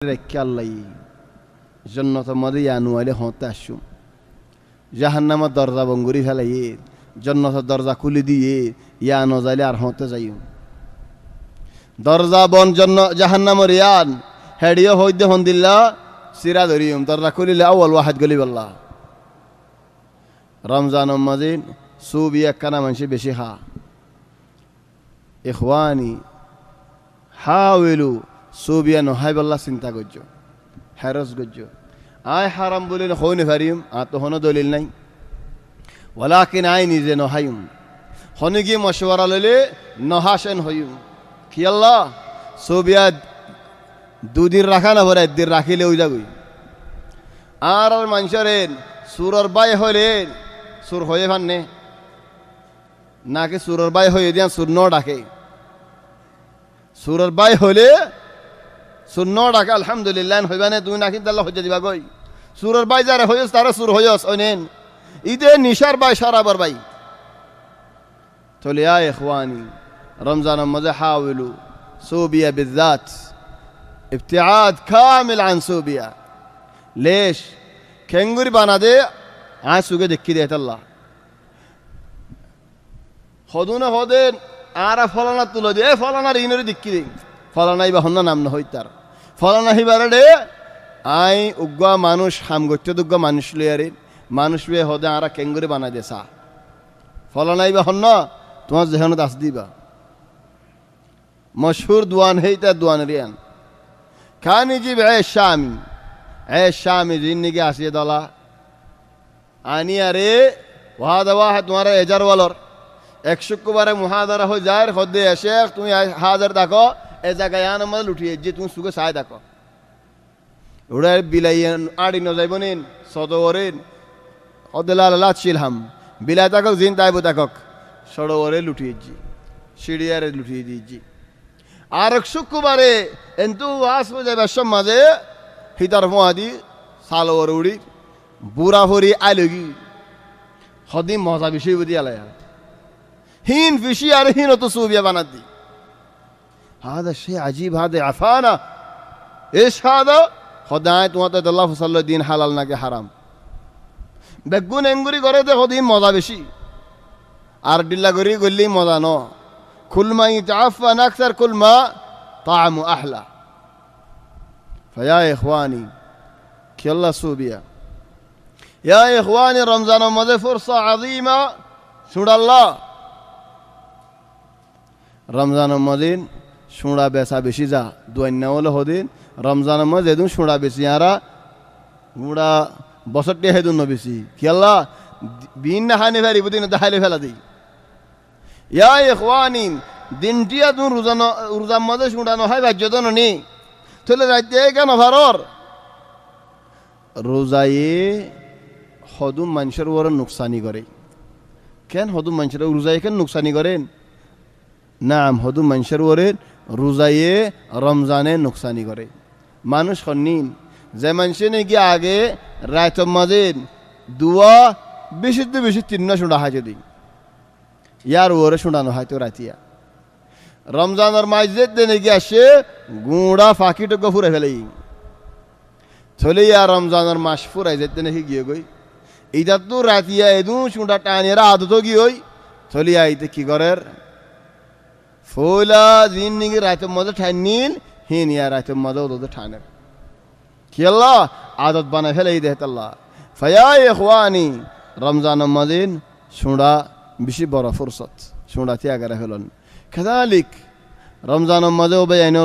রেখাল্লাই জন্নত মধ্যে আনুয়ালে হতে আসুম জাহান্নামের দরজা বঙ্গুরি ফেলাই জন্নতের দরজা খুলে দিয়ে ইয়া নজাইলে আর হতে যাইম দরজা বন জাহান্নামের ইয়ান হেডিও হইতে হন্দিল্লা সিরা ধরিম দরজা খুলিলে আউয়াল ওয়াহিদ গলি বল্লা রমজান মাজিন সুবি একখানা মানুষ বেশি খা ইখওয়ানি হাওয়ালু সুবিয়া নহাই বল্লা চিন্তা করছ হেরস করছ আয় হারাম বলে হইনে পারিম আর তো হনো দলিল নাই ওয়ালাকিন আই নিজে নহাইম হনে গিয়ে মশওয়ারা লইলে নহাসেন হইম কি আল্লাহ সুবিয়া দুদিন রাখা না ভরে একদিন রাখিলে ওই যাবই আর মানুষের সুরর বাই হইলে সুর হয়ে ভান্নে নাকি সুরর বাই হয়ে দিয়া সুর ন ডাকে সুরর বাই হইলে সুর ন ডাকে আলহামদুলিল্লাহ হইবানে তুমি নাকি তাল্লা হইতে দিবা গই সুরর বাই যারা হইস তারা সুর হইস ওনেন ঈদে নিশার বাই সারাবার বাই চলে আয় ইখওয়ানি রমজান মজে হাওয়ালু সুবিয়া بالذات ابتعاد كامل عن سوبيا ليش كنغوري বানা দে আজ সুগে দেখি দে আল্লাহ হদুনা হদেন আর ফলানা তুলো দে ফলানার ইনরে দেখি দে ফলানাই বা হন্না নাম না হইতার ফলানা হিবারে দে আই উগ্গা মানুষ হাম গচ্ছ দুগ্গা মানুষ লয়ারে মানুষ বে হদে আর কেঙ্গুরি বানা দে সা ফলানাই বা হন্না তোমার যেখানে দাস দিবা মশহুর দুয়ান হেইতা দুয়ান রিয়ান كان يجيب عيش شامي جيني قاسي دولا اني اري وهذا واحد مره اجر ولر এক শুক্রবারে মুহাদারা হয়ে যায় খদ্দে শেখ তুমি হাজার দেখো এ জায়গায় আন মধ্যে লুটিয়ে যে তুমি সুগে সায় দেখো ওরা বিলাইয়েন আড়ি ন যাইব নিন সদরেন অদলালা ছিলাম বিলাই তাকক জিন তাইব তাকক সদরে লুটিয়ে জি সিড়িয়ারে লুটিয়ে দিয়েছি আর এক শুক্রবারে এন্তু আসবে যাবে সমাজে হিতার মহাদি সালোর উড়ি বুড়া ভরি আইলগি হদি মজা বিষয় বুঝি আলায়া হিন ফিসি আর হিন তো সুবিয়া বানাতি هذا شيء عجيب هذا عفانا ايش هذا خداي তোমাদের আল্লাহ সাল্লাল্লাহু দিন হালাল নাকি হারাম বেগুন এঙ্গুরি করে দেখো দিন মজা বেশি আর ডিল্লা করি গলি মজা ন كل ما يتعفن أكثر كل ما طعمه أحلى فيا إخواني كلا سوبيا يا إخواني رمضان ماذا فرصة عظيمة شور الله رمضان ماذين شورا بيسا بشيزا دوين نوله هدين رمضان ماذا دون شورا بيسيارا شورا بسطة هدون نبيسي كلا بين نهاني فاري بدين دهالي فلا دي يا إخواني দিনটিয়া তুমি রোজার মধ্যে শুনানো হয় বাহ্যদন নি তাহলে রাতে কেন ভারর রোজায়ে হদুম মানুষের ওর নুকসানি করে কেন হদুম মানুষের রোজায়ে কেন নুকসানি করেন নাম হদুম মানুষের ওরে রোজায়ে রমজানে নুকসানি করে মানুষ হন্নিন যে মানুষে নাকি আগে রাতের মাঝে দুয়া বেশি তিন শোনা হয় যদি ইয়ার ওরে শোনানো হয় তো রাতিয়া রমজানের মাঝের দিনে গিয়ে আসে গুঁড়া ফাঁকিটুকু ফুরে ফেলে চলে আর রমজানের মাস ফুরাই যেতে নাকি গিয়ে গই এইটা তো রাতিয়া এদু শুনটা টানিয়ে আদত গিয়ে ওই চলে আইতে কি করের ফোলা দিন নাকি রাতের মধ্যে ঠান নিল হিন ইয়া রাতের মধ্যে ওদের ঠানের কি আল্লাহ আদত বানায় ফেলে এই দেহত আল্লাহ ফায়া ইখওয়ানি রমজানের মাঝিন শুঁড়া বেশি বড় ফুরসত শুঁড়া ত্যাগ করে ফেলন كذلك رمضان ماذا وبيان